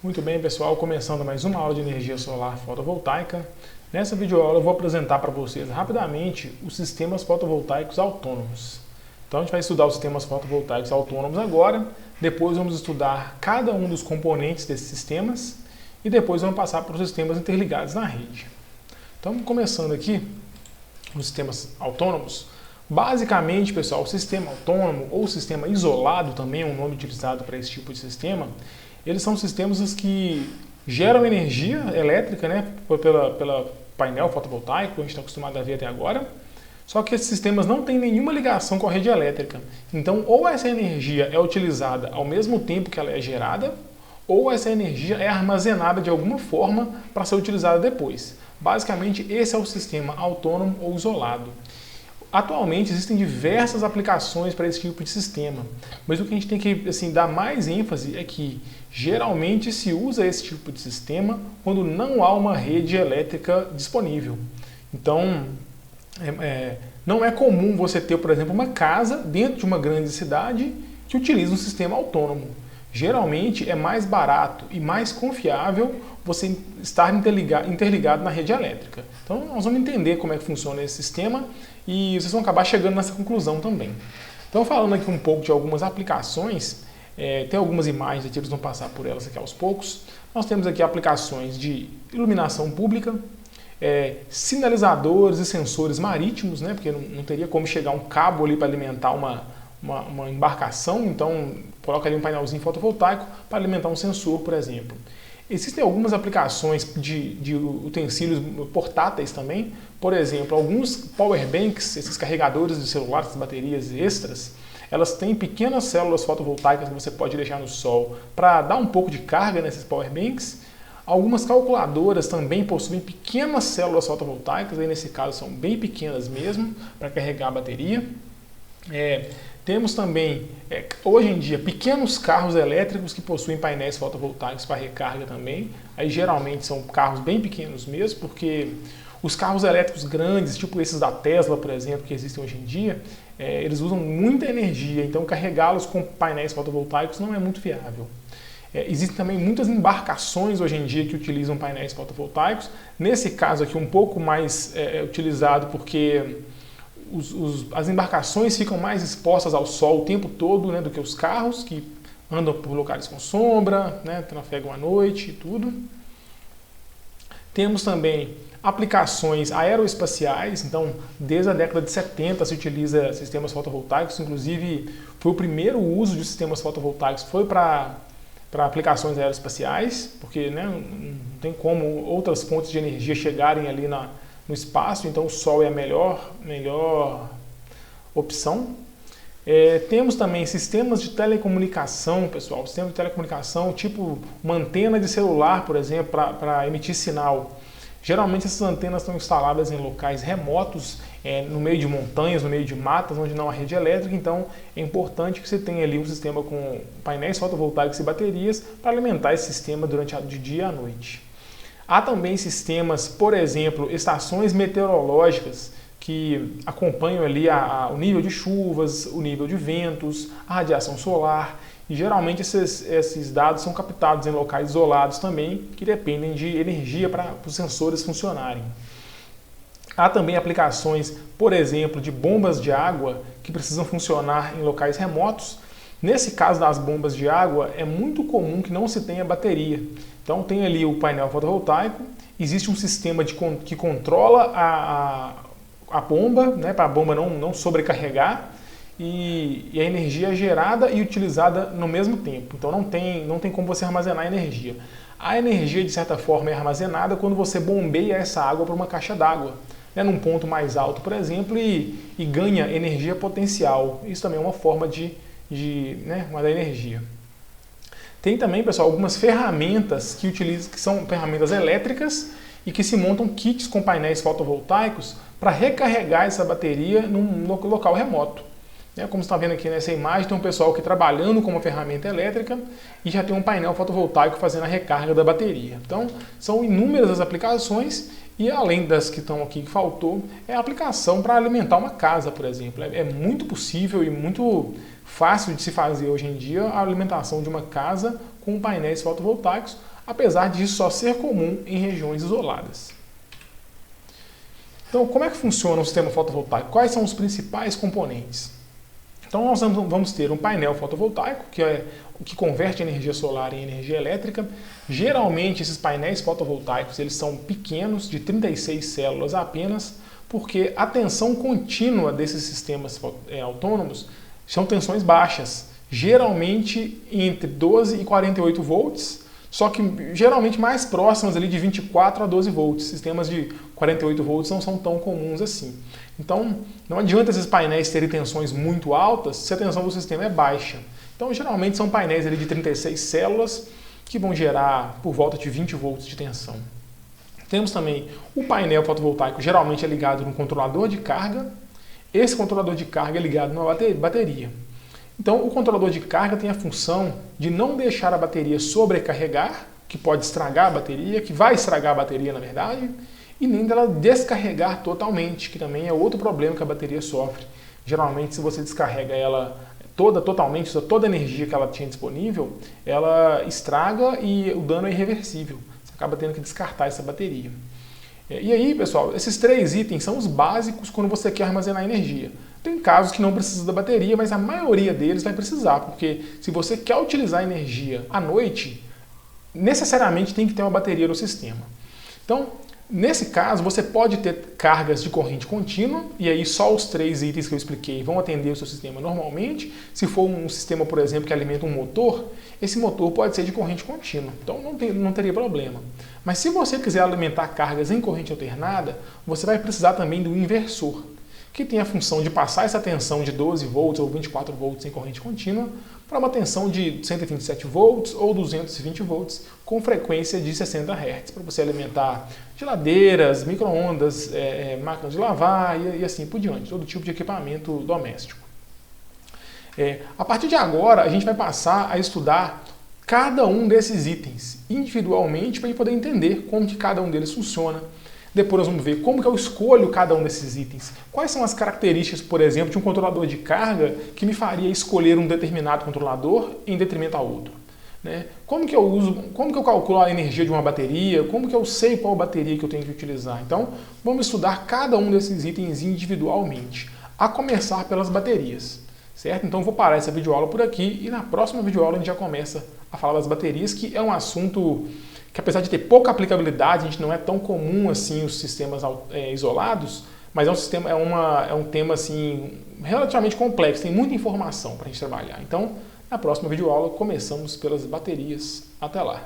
Muito bem, pessoal, começando mais uma aula de energia solar fotovoltaica. Nessa videoaula eu vou apresentar para vocês rapidamente os sistemas fotovoltaicos autônomos. Então a gente vai estudar os sistemas fotovoltaicos autônomos agora, depois vamos estudar cada um dos componentes desses sistemas e depois vamos passar para os sistemas interligados na rede. Então, começando aqui, os sistemas autônomos. Basicamente, pessoal, o sistema autônomo ou sistema isolado também é um nome utilizado para esse tipo de sistema. Eles são sistemas que geram energia elétrica, né, pela painel fotovoltaico, que a gente está acostumado a ver até agora. Só que esses sistemas não têm nenhuma ligação com a rede elétrica. Então, ou essa energia é utilizada ao mesmo tempo que ela é gerada, ou essa energia é armazenada de alguma forma para ser utilizada depois. Basicamente, esse é o sistema autônomo ou isolado. Atualmente existem diversas aplicações para esse tipo de sistema, mas o que a gente tem que dar mais ênfase é que geralmente se usa esse tipo de sistema quando não há uma rede elétrica disponível. Então, não é comum você ter, por exemplo, uma casa dentro de uma grande cidade que utiliza um sistema autônomo. Geralmente é mais barato e mais confiável você estar interligado na rede elétrica. Então nós vamos entender como é que funciona esse sistema e vocês vão acabar chegando nessa conclusão também. Então, falando aqui um pouco de algumas aplicações, tem algumas imagens aqui, eles vão passar por elas aqui aos poucos. Nós temos aqui aplicações de iluminação pública, sinalizadores e sensores marítimos, né, porque não teria como chegar um cabo ali para alimentar uma embarcação, então coloca ali um painelzinho fotovoltaico para alimentar um sensor, por exemplo. Existem algumas aplicações de utensílios portáteis também, por exemplo, alguns power banks, esses carregadores de celular, essas baterias extras, elas têm pequenas células fotovoltaicas que você pode deixar no sol para dar um pouco de carga nesses power banks. Algumas calculadoras também possuem pequenas células fotovoltaicas, aí nesse caso são bem pequenas mesmo, para carregar a bateria. Temos também, hoje em dia, pequenos carros elétricos que possuem painéis fotovoltaicos para recarga também. Aí geralmente são carros bem pequenos mesmo, porque os carros elétricos grandes, tipo esses da Tesla, por exemplo, que existem hoje em dia, eles usam muita energia, então carregá-los com painéis fotovoltaicos não é muito viável. Existem também muitas embarcações hoje em dia que utilizam painéis fotovoltaicos. Nesse caso aqui um pouco mais utilizado porque as embarcações ficam mais expostas ao sol o tempo todo, né, do que os carros, que andam por locais com sombra, né, trafegam à noite e tudo. Temos também aplicações aeroespaciais, então desde a década de 70 se utiliza sistemas fotovoltaicos, inclusive foi o primeiro uso de sistemas fotovoltaicos, foi para aplicações aeroespaciais, porque né, não tem como outras fontes de energia chegarem ali no espaço, então o Sol é a melhor opção. Temos também sistemas de telecomunicação, pessoal, sistemas de telecomunicação, tipo uma antena de celular, por exemplo, para emitir sinal. Geralmente essas antenas estão instaladas em locais remotos, no meio de montanhas, no meio de matas, onde não há rede elétrica, então é importante que você tenha ali um sistema com painéis fotovoltaicos e baterias para alimentar esse sistema durante o dia e a noite. Há também sistemas, por exemplo, estações meteorológicas que acompanham ali o nível de chuvas, o nível de ventos, a radiação solar, e geralmente esses dados são captados em locais isolados também, que dependem de energia para os sensores funcionarem. Há também aplicações, por exemplo, de bombas de água que precisam funcionar em locais remotos. Nesse caso das bombas de água, é muito comum que não se tenha bateria. Então tem ali o painel fotovoltaico, existe um sistema que controla a bomba, né, para a bomba não sobrecarregar, e a energia é gerada e utilizada no mesmo tempo. Então não tem como você armazenar energia. A energia, de certa forma, é armazenada quando você bombeia essa água para uma caixa d'água, né, num ponto mais alto, por exemplo, e ganha energia potencial. Isso também é uma forma de da energia. Tem também, pessoal, algumas ferramentas que são ferramentas elétricas e que se montam kits com painéis fotovoltaicos para recarregar essa bateria num local remoto. Como você está vendo aqui nessa imagem, tem um pessoal que trabalhando com uma ferramenta elétrica e já tem um painel fotovoltaico fazendo a recarga da bateria. Então, são inúmeras as aplicações e além das que estão aqui que faltou, é a aplicação para alimentar uma casa, por exemplo. É muito possível e muito fácil de se fazer hoje em dia a alimentação de uma casa com painéis fotovoltaicos, apesar de isso só ser comum em regiões isoladas. Então, como é que funciona o sistema fotovoltaico? Quais são os principais componentes? Então, nós vamos ter um painel fotovoltaico, que é o que converte energia solar em energia elétrica. Geralmente, esses painéis fotovoltaicos eles são pequenos, de 36 células apenas, porque a tensão contínua desses sistemas autônomos são tensões baixas, geralmente entre 12 e 48 volts, só que geralmente mais próximas ali de 24 a 12 volts. Sistemas de 48 volts não são tão comuns assim. Então, não adianta esses painéis terem tensões muito altas se a tensão do sistema é baixa. Então, geralmente são painéis ali de 36 células que vão gerar por volta de 20 volts de tensão. Temos também o painel fotovoltaico, geralmente é ligado num controlador de carga. Esse controlador de carga é ligado numa bateria. Então, o controlador de carga tem a função de não deixar a bateria sobrecarregar, que pode estragar a bateria, que vai estragar a bateria, na verdade, e nem dela descarregar totalmente, que também é outro problema que a bateria sofre. Geralmente, se você descarrega ela totalmente, usa toda a energia que ela tinha disponível, ela estraga e o dano é irreversível. Você acaba tendo que descartar essa bateria. E aí, pessoal, esses 3 itens são os básicos quando você quer armazenar energia. Tem casos que não precisa da bateria, mas a maioria deles vai precisar, porque se você quer utilizar energia à noite, necessariamente tem que ter uma bateria no sistema. Então, nesse caso, você pode ter cargas de corrente contínua, e aí só os 3 itens que eu expliquei vão atender o seu sistema normalmente. Se for um sistema, por exemplo, que alimenta um motor, esse motor pode ser de corrente contínua, então não teria problema. Mas se você quiser alimentar cargas em corrente alternada, você vai precisar também do inversor, que tem a função de passar essa tensão de 12 volts ou 24 volts em corrente contínua para uma tensão de 127 volts ou 220 volts com frequência de 60 Hz, para você alimentar geladeiras, micro-ondas, máquinas de lavar e assim por diante, todo tipo de equipamento doméstico. A partir de agora, a gente vai passar a estudar cada um desses itens individualmente para a gente poder entender como que cada um deles funciona. Depois nós vamos ver como que eu escolho cada um desses itens. Quais são as características, por exemplo, de um controlador de carga que me faria escolher um determinado controlador em detrimento a outro. Como que eu calculo a energia de uma bateria, como que eu sei qual bateria que eu tenho que utilizar. Então, vamos estudar cada um desses itens individualmente, a começar pelas baterias. Certo? Então, vou parar essa videoaula por aqui e na próxima videoaula a gente já começa a falar das baterias, que é um assunto que, apesar de ter pouca aplicabilidade, a gente não é tão comum assim os sistemas isolados, mas é um tema assim, relativamente complexo, tem muita informação para a gente trabalhar. Então, na próxima videoaula, começamos pelas baterias. Até lá!